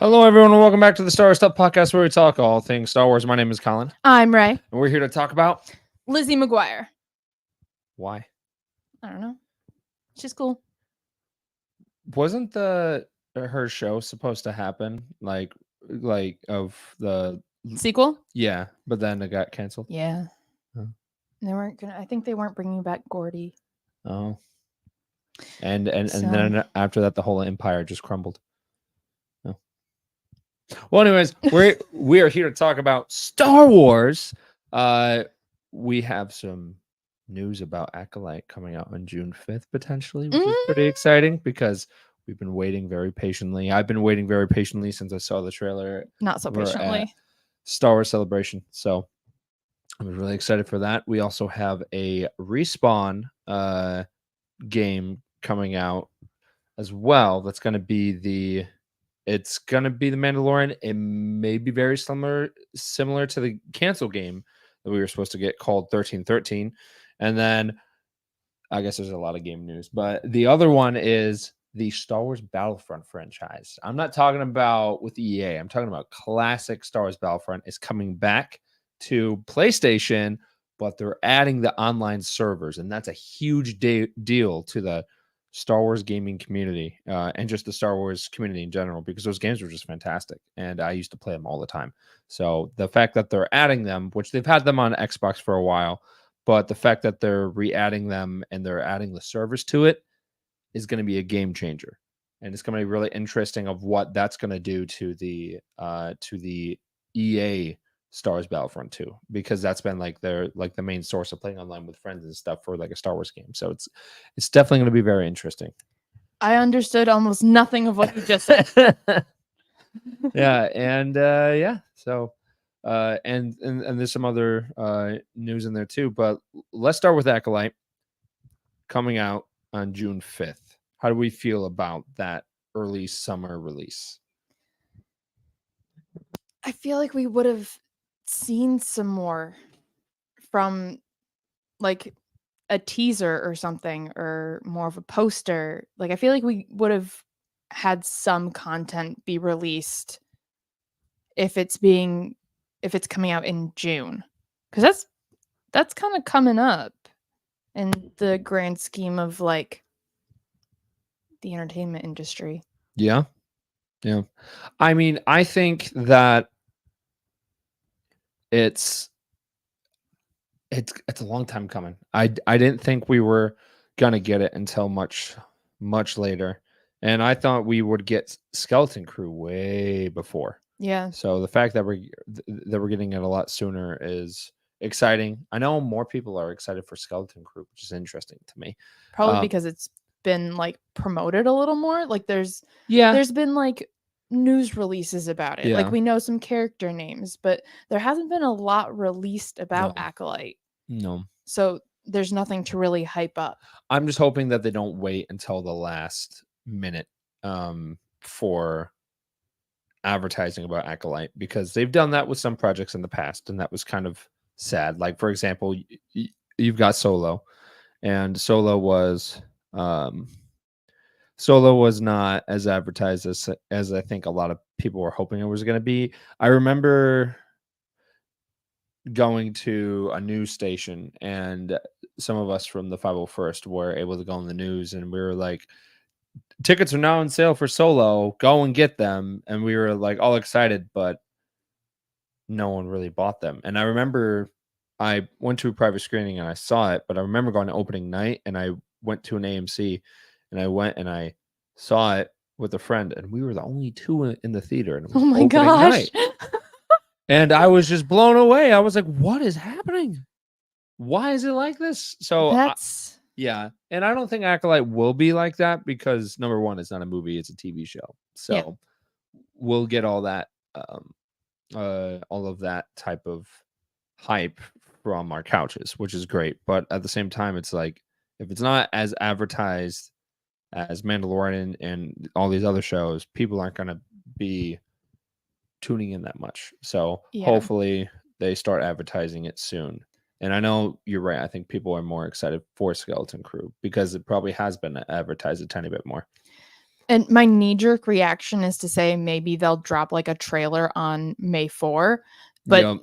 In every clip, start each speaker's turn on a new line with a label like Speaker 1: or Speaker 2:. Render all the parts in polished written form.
Speaker 1: Hello, everyone, and welcome back to the Star Wars Stuff Podcast, where we talk all things Star Wars. My name is Colin,
Speaker 2: I'm Ray.
Speaker 1: and we're here to talk about
Speaker 2: Lizzie McGuire.
Speaker 1: why.
Speaker 2: I don't know. She's cool.
Speaker 1: Wasn't her show supposed to happen like of the
Speaker 2: Sequel?
Speaker 1: yeah, but then it got canceled.
Speaker 2: Yeah.
Speaker 1: Oh.
Speaker 2: They weren't gonna. I think they weren't bringing back Gordy.
Speaker 1: Oh, and
Speaker 2: So-
Speaker 1: then after that, the whole empire just crumbled. Oh. Well, anyways, we are here to talk about Star Wars. We have some news about Acolyte coming out on June 5th, potentially, which is pretty exciting because we've been waiting very patiently. I've been waiting very patiently since I saw the trailer.
Speaker 2: Not so
Speaker 1: We're
Speaker 2: patiently.
Speaker 1: at Star Wars Celebration. So I'm really excited for that. We also have a Respawn game coming out as well. That's going to be the Mandalorian. It may be very similar to the cancel game that we were supposed to get called 1313. And then I guess there's a lot of game news, but the other one is the Star Wars Battlefront franchise. I'm not talking about with EA. I'm talking about classic Star Wars Battlefront is coming back to PlayStation, but they're adding the online servers, and that's a huge deal to the Star Wars gaming community and just the Star Wars community in general, because those games were just fantastic, and I used to play them all the time. So the fact that they're adding them, which they've had them on Xbox for a while, but the fact that they're re-adding them and they're adding the servers to it is going to be a game changer, and it's going to be really interesting of what that's going to do to the EA Star Wars Battlefront 2, because that's been like the main source of playing online with friends and stuff for like a Star Wars game. So it's definitely going to be very interesting.
Speaker 2: I understood almost nothing of what you just said.
Speaker 1: Yeah, and so and there's some other news in there too, but let's start with Acolyte coming out on June 5th. How do we feel about that early summer release?
Speaker 2: I feel like we would have seen some more from like a teaser or something, or more of a poster. Like I feel like we would have had some content be released if it's coming out in June, because that's kind of coming up in the grand scheme of like the entertainment industry.
Speaker 1: Yeah. I mean, I think that it's a long time coming. I didn't think we were gonna get it until much later, and I thought we would get Skeleton Crew way before.
Speaker 2: Yeah.
Speaker 1: So the fact that we're getting it a lot sooner is exciting. I know more people are excited for Skeleton Crew, which is interesting to me.
Speaker 2: Probably because it's been like promoted a little more. Like there's been like news releases about it.
Speaker 1: Yeah.
Speaker 2: Like we know some character names, but there hasn't been a lot released about
Speaker 1: No.
Speaker 2: Acolyte.
Speaker 1: No.
Speaker 2: So there's nothing to really hype up.
Speaker 1: I'm just hoping that they don't wait until the last minute for advertising about Acolyte, because they've done that with some projects in the past, and that was kind of sad. Like, for example, you've got Solo, and Solo was not as advertised as I think a lot of people were hoping it was going to be. I remember going to a news station, and some of us from the 501st were able to go on the news, and we were like, tickets are now on sale for Solo, go and get them. And we were like all excited, but no one really bought them. And I remember I went to a private screening and I saw it, but I remember going to opening night, and I went to an AMC, and I went and I saw it with a friend, and we were the only two in the theater. And it was
Speaker 2: Oh my
Speaker 1: opening
Speaker 2: gosh.
Speaker 1: night. And I was just blown away. I was like, what is happening? Why is it like this? So
Speaker 2: That's
Speaker 1: yeah. And I don't think Acolyte will be like that, because number one, it's not a movie, it's a TV show. So we'll get all that all of that type of hype from our couches, which is great. But at the same time, it's like, if it's not as advertised as Mandalorian and all these other shows, people aren't going to be tuning in that much. So hopefully they start advertising it soon. And I know you're right. I think people are more excited for Skeleton Crew because it probably has been advertised a tiny bit more.
Speaker 2: And my knee-jerk reaction is to say maybe they'll drop like a trailer on May 4, but
Speaker 1: Yep.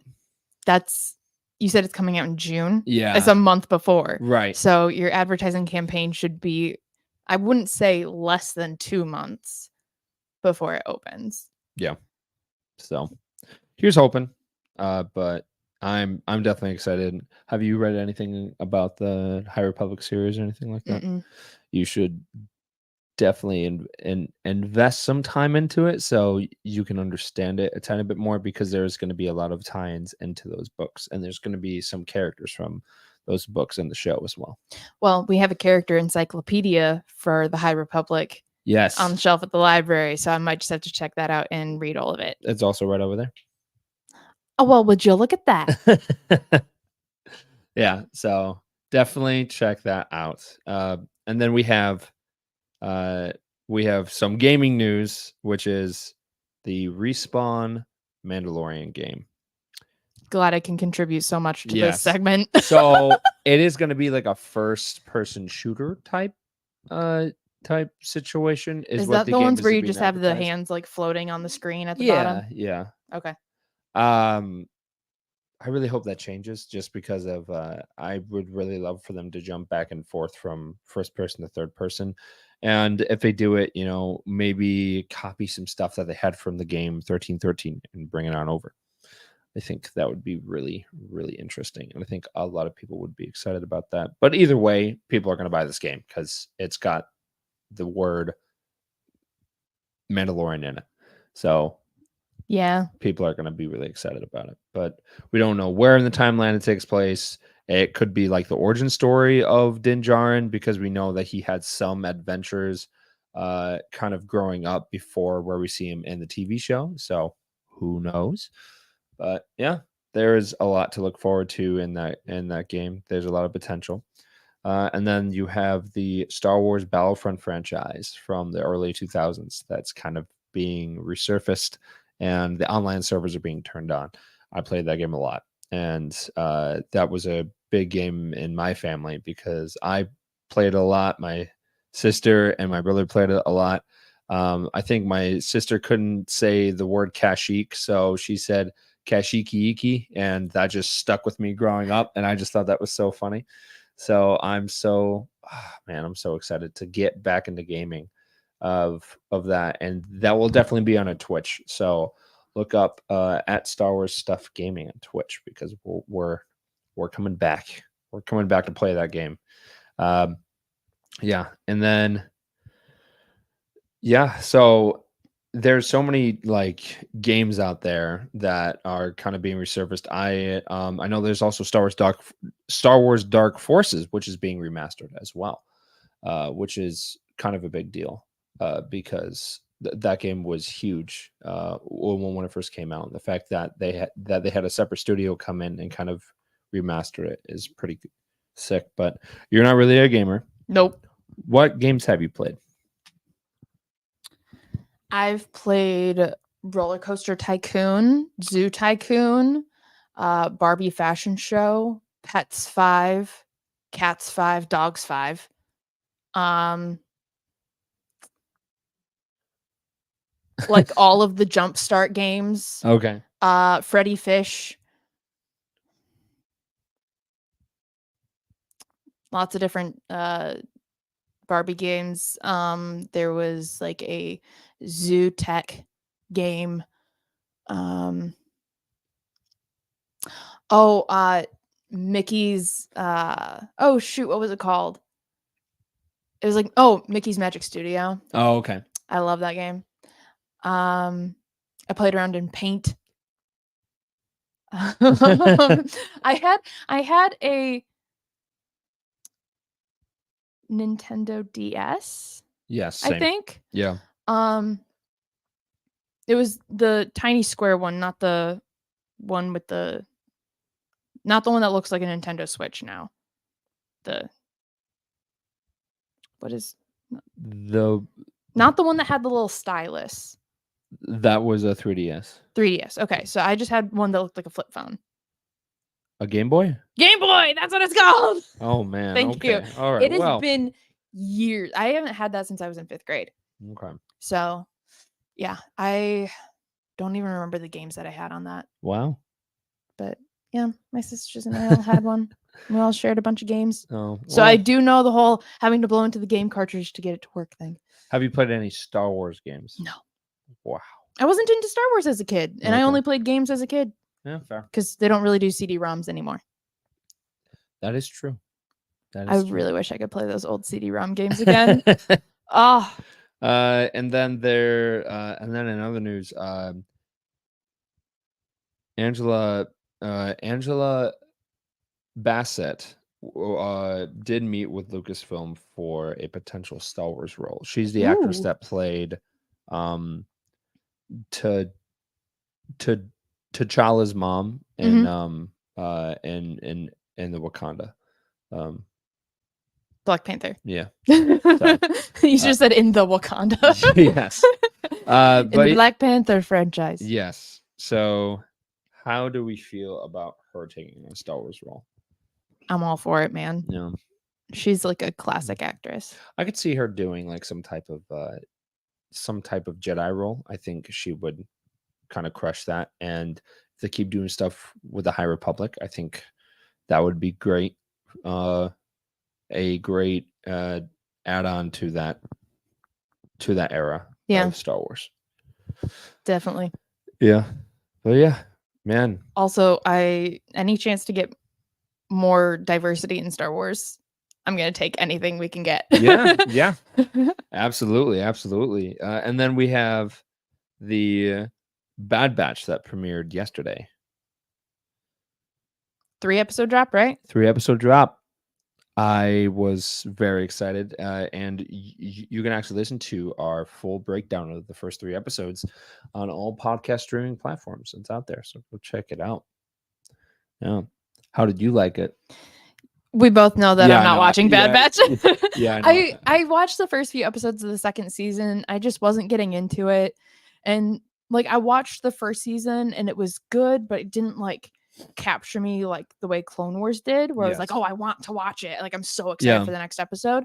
Speaker 2: that's, you said it's coming out in June.
Speaker 1: Yeah.
Speaker 2: It's a month before.
Speaker 1: Right.
Speaker 2: So your advertising campaign should be, I wouldn't say less than 2 months before it opens.
Speaker 1: Yeah. So here's hoping. But I'm definitely excited. Have you read anything about the High Republic series or anything like that?
Speaker 2: Mm-mm.
Speaker 1: You should definitely invest some time into it so you can understand it a tiny bit more, because there's going to be a lot of tie-ins into those books, and there's going to be some characters from those books in the show as well.
Speaker 2: Well, we have a character encyclopedia for the High Republic
Speaker 1: Yes.
Speaker 2: on the shelf at the library, so I might just have to check that out and read all of it.
Speaker 1: It's also right over there.
Speaker 2: Oh, well, would you look at that?
Speaker 1: Yeah, so definitely check that out. And then we have some gaming news, which is the Respawn Mandalorian game.
Speaker 2: Glad I can contribute so much to this
Speaker 1: Yes.
Speaker 2: segment.
Speaker 1: So it is going to be like a first-person shooter type situation. Is what
Speaker 2: that
Speaker 1: the
Speaker 2: the
Speaker 1: game
Speaker 2: ones
Speaker 1: is
Speaker 2: where you
Speaker 1: being
Speaker 2: just have the
Speaker 1: advertised.
Speaker 2: hands like floating on the screen at the bottom?
Speaker 1: Yeah.
Speaker 2: Okay.
Speaker 1: I really hope that changes, just because of I would really love for them to jump back and forth from first person to third person. And if they do it, maybe copy some stuff that they had from the game 1313 and bring it on over. I think that would be really, really interesting. And I think a lot of people would be excited about that. But either way, people are going to buy this game because it's got the word Mandalorian in it. So
Speaker 2: yeah,
Speaker 1: people are going to be really excited about it. But we don't know where in the timeline it takes place. It could be like the origin story of Din Djarin, because we know that he had some adventures kind of growing up before where we see him in the TV show. So who knows? But yeah, there is a lot to look forward to in that game. There's a lot of potential. And then you have the Star Wars Battlefront franchise from the early 2000s that's kind of being resurfaced, and the online servers are being turned on. I played that game a lot, and that was a big game in my family because I played a lot. My sister and my brother played it a lot. I think my sister couldn't say the word Kashyyyk, so she said Kashyyyk, and that just stuck with me growing up, and I just thought that was so funny. So I'm so excited to get back into gaming of that, and that will definitely be on a Twitch. So look up at Star Wars Stuff Gaming on Twitch, because we're coming back. We're coming back to play that game. Yeah, and then so there's so many like games out there that are kind of being resurfaced. I know there's also Star Wars Dark Forces, which is being remastered as well, which is kind of a big deal because that game was huge when it first came out. And the fact that they had a separate studio come in and kind of remaster it is pretty sick. But you're not really a gamer.
Speaker 2: Nope.
Speaker 1: What games have you played?
Speaker 2: I've played Roller Coaster Tycoon, Zoo Tycoon, Barbie Fashion Show, Pets 5, Cats 5, Dogs 5. Like all of the Jumpstart games.
Speaker 1: Okay.
Speaker 2: Freddy Fish. Lots of different Barbie games. There was like a Zoo Tech game. Mickey's oh shoot, what was it called? It was like Mickey's Magic Studio.
Speaker 1: Oh, okay.
Speaker 2: I love that game. I played around in Paint. I had a Nintendo DS.
Speaker 1: Yes, same.
Speaker 2: I think.
Speaker 1: Yeah.
Speaker 2: It was the tiny square one, not the one with not the one that looks like a Nintendo Switch now. Not the one that had the little stylus.
Speaker 1: That was a 3DS.
Speaker 2: 3DS. Okay, so I just had one that looked like a flip phone.
Speaker 1: A Game Boy?
Speaker 2: Game Boy, that's what it's called.
Speaker 1: Oh man.
Speaker 2: Thank you.
Speaker 1: All right.
Speaker 2: It has been years. I haven't had that since I was in 5th grade.
Speaker 1: Okay.
Speaker 2: So, yeah, I don't even remember the games that I had on that.
Speaker 1: Wow.
Speaker 2: But yeah, my sisters and I all had one. We all shared a bunch of games.
Speaker 1: Oh,
Speaker 2: So I do know the whole having to blow into the game cartridge to get it to work thing.
Speaker 1: have you played any Star Wars games?
Speaker 2: No.
Speaker 1: Wow.
Speaker 2: I wasn't into Star Wars as a kid, and I only played games as a kid.
Speaker 1: Yeah, fair.
Speaker 2: Because they don't really do CD-ROMs anymore.
Speaker 1: That is true.
Speaker 2: I really wish I could play those old CD-ROM games again. Oh.
Speaker 1: And then in other news, Angela Bassett did meet with Lucasfilm for a potential Star Wars role. She's the actress that played to T'Challa's mom in in the Wakanda.
Speaker 2: Black Panther.
Speaker 1: Yeah.
Speaker 2: You just said in the Wakanda.
Speaker 1: Yes.
Speaker 2: In the Black Panther franchise.
Speaker 1: Yes. So how do we feel about her taking a Star Wars role?
Speaker 2: I'm all for it, man.
Speaker 1: Yeah.
Speaker 2: She's like a classic actress.
Speaker 1: I could see her doing like some type of Jedi role. I think she would kind of crush that. And if they keep doing stuff with the High Republic, I think that would be great. A great add-on to that era of Star Wars.
Speaker 2: Definitely.
Speaker 1: Yeah. But yeah, man.
Speaker 2: Also, any chance to get more diversity in Star Wars, I'm gonna take anything we can get.
Speaker 1: Yeah. Absolutely. And then we have the Bad Batch that premiered yesterday.
Speaker 2: 3-episode drop, right?
Speaker 1: 3-episode drop. I was very excited, and you can actually listen to our full breakdown of the first 3 episodes on all podcast streaming platforms. It's out there, so go check it out. Yeah. How did you like it?
Speaker 2: We both know that I'm not watching Bad Batch.
Speaker 1: Yeah,
Speaker 2: I watched the first few episodes of the second season. I just wasn't getting into it. And like I watched the first season and it was good, but it didn't like capture me like the way Clone Wars did, where I was like, oh, I want to watch it. Like I'm so excited for the next episode.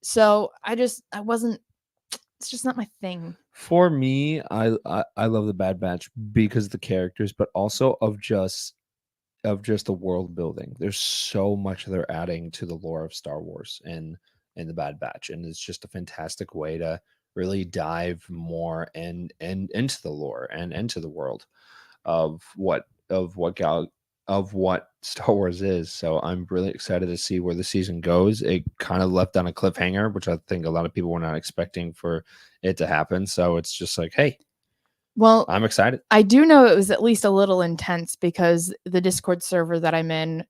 Speaker 2: So I wasn't, it's just not my thing.
Speaker 1: For me, I love the Bad Batch because of the characters, but also of just the world building. There's so much they're adding to the lore of Star Wars and the Bad Batch, and it's just a fantastic way to really dive more and into the lore and into the world of what Star Wars is. So I'm really excited to see where the season goes. It kind of left on a cliffhanger, which I think a lot of people were not expecting for it to happen. So it's just like, hey,
Speaker 2: well,
Speaker 1: I'm excited.
Speaker 2: I do know it was at least a little intense because the Discord server that I'm in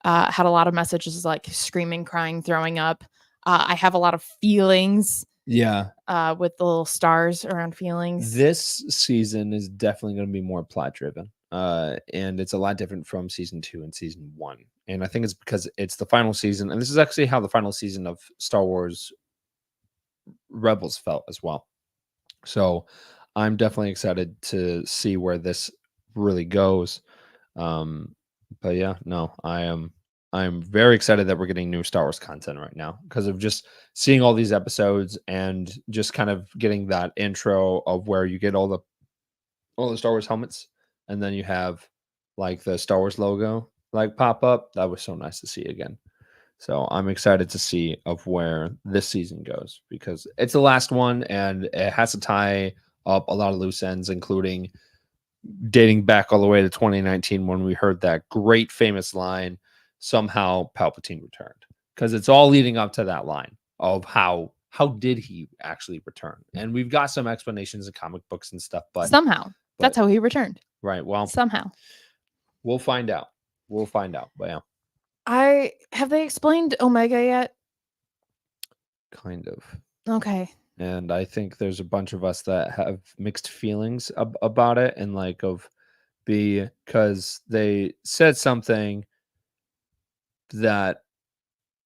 Speaker 2: had a lot of messages like screaming, crying, throwing up. I have a lot of feelings.
Speaker 1: Yeah.
Speaker 2: With the little stars around feelings.
Speaker 1: This season is definitely going to be more plot driven. And it's a lot different from season 2 and season 1. And I think it's because it's the final season. And this is actually how the final season of Star Wars Rebels felt as well. So I'm definitely excited to see where this really goes. But yeah, no, I'm very excited that we're getting new Star Wars content right now because of just seeing all these episodes and just kind of getting that intro of where you get all the Star Wars helmets, and then you have like the Star Wars logo like pop up. That was so nice to see again. So I'm excited to see of where this season goes because it's the last one and it has to tie up a lot of loose ends, including dating back all the way to 2019 when we heard that great famous line, somehow Palpatine returned, because it's all leading up to that line of how did he actually return. And we've got some explanations in comic books and stuff, but
Speaker 2: that's how he returned.
Speaker 1: Right. Well,
Speaker 2: somehow
Speaker 1: we'll find out. But yeah.
Speaker 2: Have they explained Omega yet?
Speaker 1: Kind of.
Speaker 2: Okay.
Speaker 1: And I think there's a bunch of us that have mixed feelings about it, and like because they said something that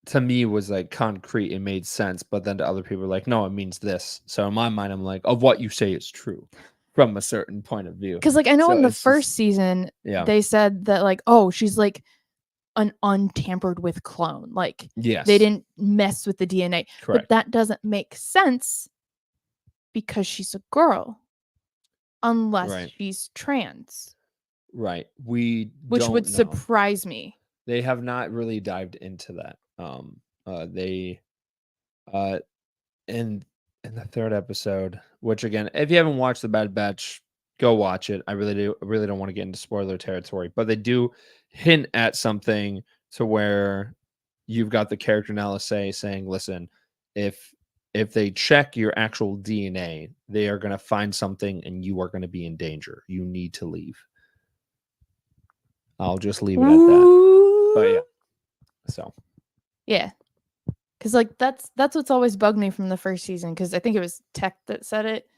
Speaker 1: to me was like concrete and made sense, but then to other people like, no, it means this. So in my mind, I'm like, of what you say is true from a certain point of view.
Speaker 2: Because like I know in the first season, they said that like, oh, she's like an untampered with clone. Like, they didn't mess with the DNA.
Speaker 1: Correct.
Speaker 2: But that doesn't make sense because she's a girl, unless
Speaker 1: Right.
Speaker 2: she's trans,
Speaker 1: Right. We
Speaker 2: which would
Speaker 1: don't know.
Speaker 2: surprise me.
Speaker 1: They have not really dived into that. They uh in the third episode, which again, if you haven't watched The Bad Batch, go watch it. I really don't want to get into spoiler territory, but they do hint at something to where you've got the character Nala saying, "Listen, if they check your actual DNA, they are going to find something, and you are going to be in danger. You need to leave." I'll just leave it at that. But yeah, so
Speaker 2: Yeah. Because like that's what's always bugged me from the first season. Because I think it was Tech that said it.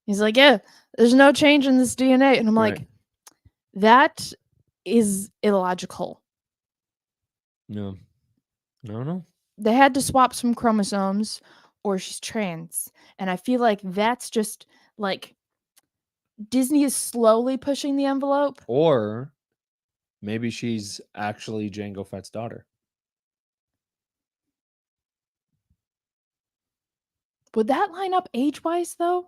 Speaker 2: He's like, "Yeah, there's no change in this DNA," and I'm
Speaker 1: right.
Speaker 2: like, that is illogical.
Speaker 1: No, no.
Speaker 2: They had to swap some chromosomes, or she's trans, and I feel like that's just like Disney is slowly pushing the envelope.
Speaker 1: Or maybe she's actually Jango Fett's daughter.
Speaker 2: Would that line up age-wise though?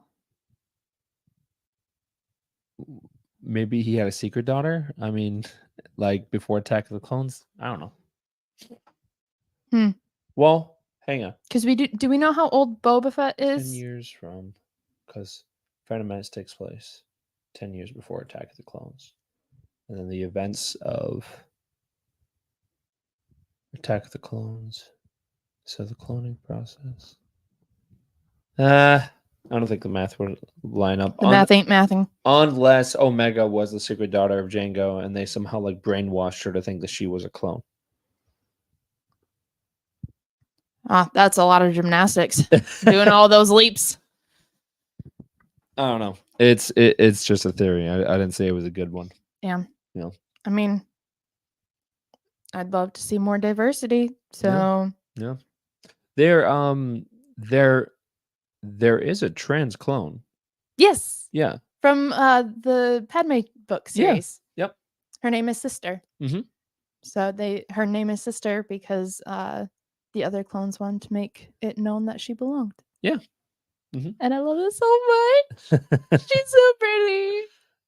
Speaker 1: Maybe he had a secret daughter. I mean, like before Attack of the Clones. I don't know.
Speaker 2: Hmm.
Speaker 1: Well, hang on.
Speaker 2: Because do we know how old Boba Fett
Speaker 1: 10
Speaker 2: is?
Speaker 1: years from, because Phantom Menace takes place 10 years before Attack of the Clones. And then the events of Attack of the Clones. So the cloning process. I don't think the math would line up.
Speaker 2: The math ain't mathing.
Speaker 1: Unless Omega was the secret daughter of Jango and they somehow like brainwashed her to think that she was a clone.
Speaker 2: Ah, that's a lot of gymnastics. Doing all those leaps.
Speaker 1: I don't know. It's just a theory. I didn't say it was a good one.
Speaker 2: Yeah.
Speaker 1: Yeah.
Speaker 2: I mean, I'd love to see more diversity. So
Speaker 1: Yeah. There is a trans clone.
Speaker 2: yes.
Speaker 1: Yeah.
Speaker 2: From the Padme book series.
Speaker 1: Yeah. Yep.
Speaker 2: Her name is Sister.
Speaker 1: Mm-hmm.
Speaker 2: So her name is Sister because the other clones wanted to make it known that she belonged.
Speaker 1: Yeah. Mm-hmm.
Speaker 2: And I love it so much. She's so pretty.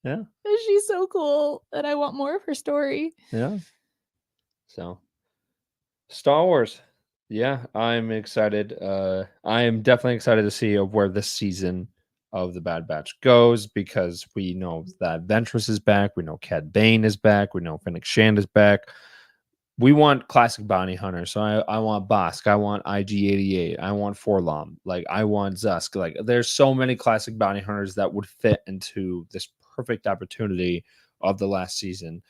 Speaker 1: Yeah.
Speaker 2: She's so cool. And I want more of her story.
Speaker 1: Yeah. So Star Wars. Yeah, I'm excited. I am definitely excited to see where this season of the Bad Batch goes because we know that Ventress is back. We know Cad Bane is back. We know Fennec Shand is back. We want classic bounty hunters. So I want Bosk. I want IG-88. I want Forlom. Like I want Zusk. Like there's so many classic bounty hunters that would fit into this perfect opportunity of the last season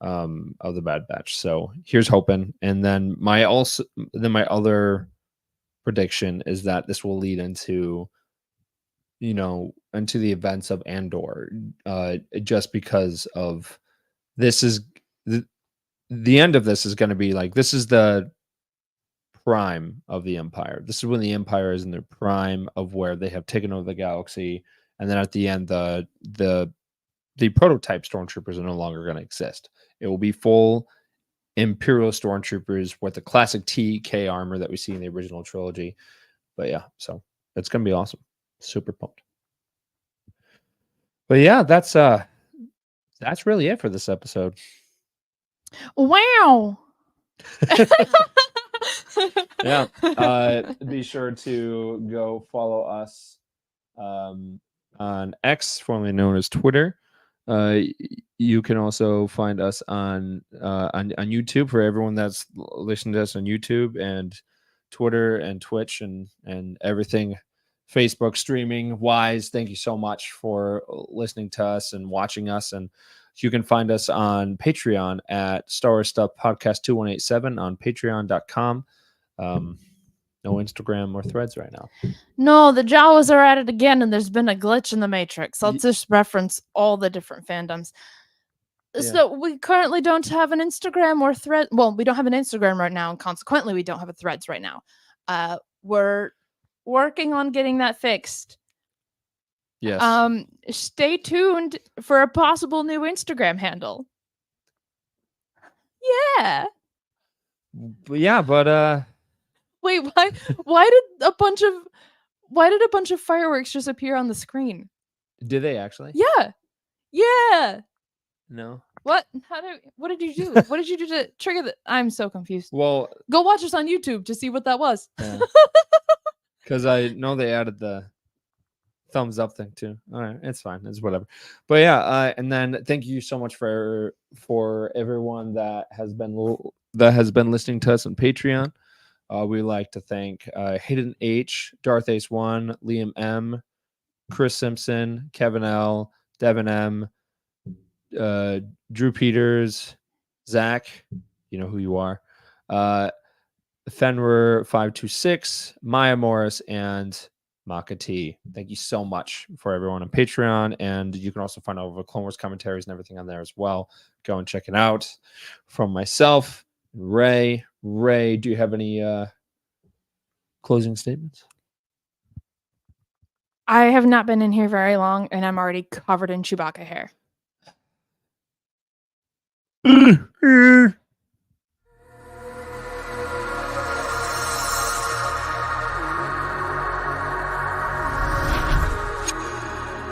Speaker 1: of the Bad Batch. So here's hoping. And then my other prediction is that this will lead into into the events of Andor, just because of this is the end of this is going to be like this is the prime of the Empire. This is when the Empire is in their prime of where they have taken over the galaxy, and then at the end the prototype stormtroopers are no longer going to exist. It will be full Imperial stormtroopers with the classic TK armor that we see in the original trilogy. But yeah, so it's going to be awesome. Super pumped. But yeah, that's really it for this episode.
Speaker 2: Wow.
Speaker 1: Yeah. Be sure to go follow us on X, formerly known as Twitter. You can also find us on YouTube for everyone that's listening to us on YouTube and Twitter and Twitch and everything. Facebook streaming wise, thank you so much for listening to us and watching us. And you can find us on Patreon at Star Wars Stuff Podcast 2187 on patreon.com. No Instagram or Threads right now.
Speaker 2: No, the Jawas are at it again, and there's been a glitch in the Matrix. I'll just reference all the different fandoms.
Speaker 1: Yeah.
Speaker 2: So we currently don't have an Instagram or Thread. Well, we don't have an Instagram right now, and consequently, we don't have a Threads right now. We're working on getting that fixed.
Speaker 1: Yes.
Speaker 2: Stay tuned for a possible new Instagram handle. Yeah.
Speaker 1: But yeah, but
Speaker 2: Wait, why did a bunch of Why did a bunch of fireworks just appear on the screen?
Speaker 1: Did they actually?
Speaker 2: Yeah. Yeah.
Speaker 1: No.
Speaker 2: What? What did you do? What did you do to trigger the? I'm so confused.
Speaker 1: Well,
Speaker 2: Go watch us on YouTube to see what that was.
Speaker 1: because I know they added the thumbs up thing too. All right, it's fine. It's whatever. But yeah, and then thank you so much for everyone that has been listening to us on Patreon. We like to thank Hayden H, Darth Ace One, Liam M, Chris Simpson, Kevin L, Devin M, Drew Peters, Zach. You know who you are. Fenrir 526, Maya Morris, and Maka T. Thank you so much for everyone on Patreon. And you can also find all of the Clone Wars commentaries and everything on there as well. Go and check it out. From myself, Ray. Ray, do you have any closing statements?
Speaker 2: I have not been in here very long, and I'm already covered in Chewbacca hair.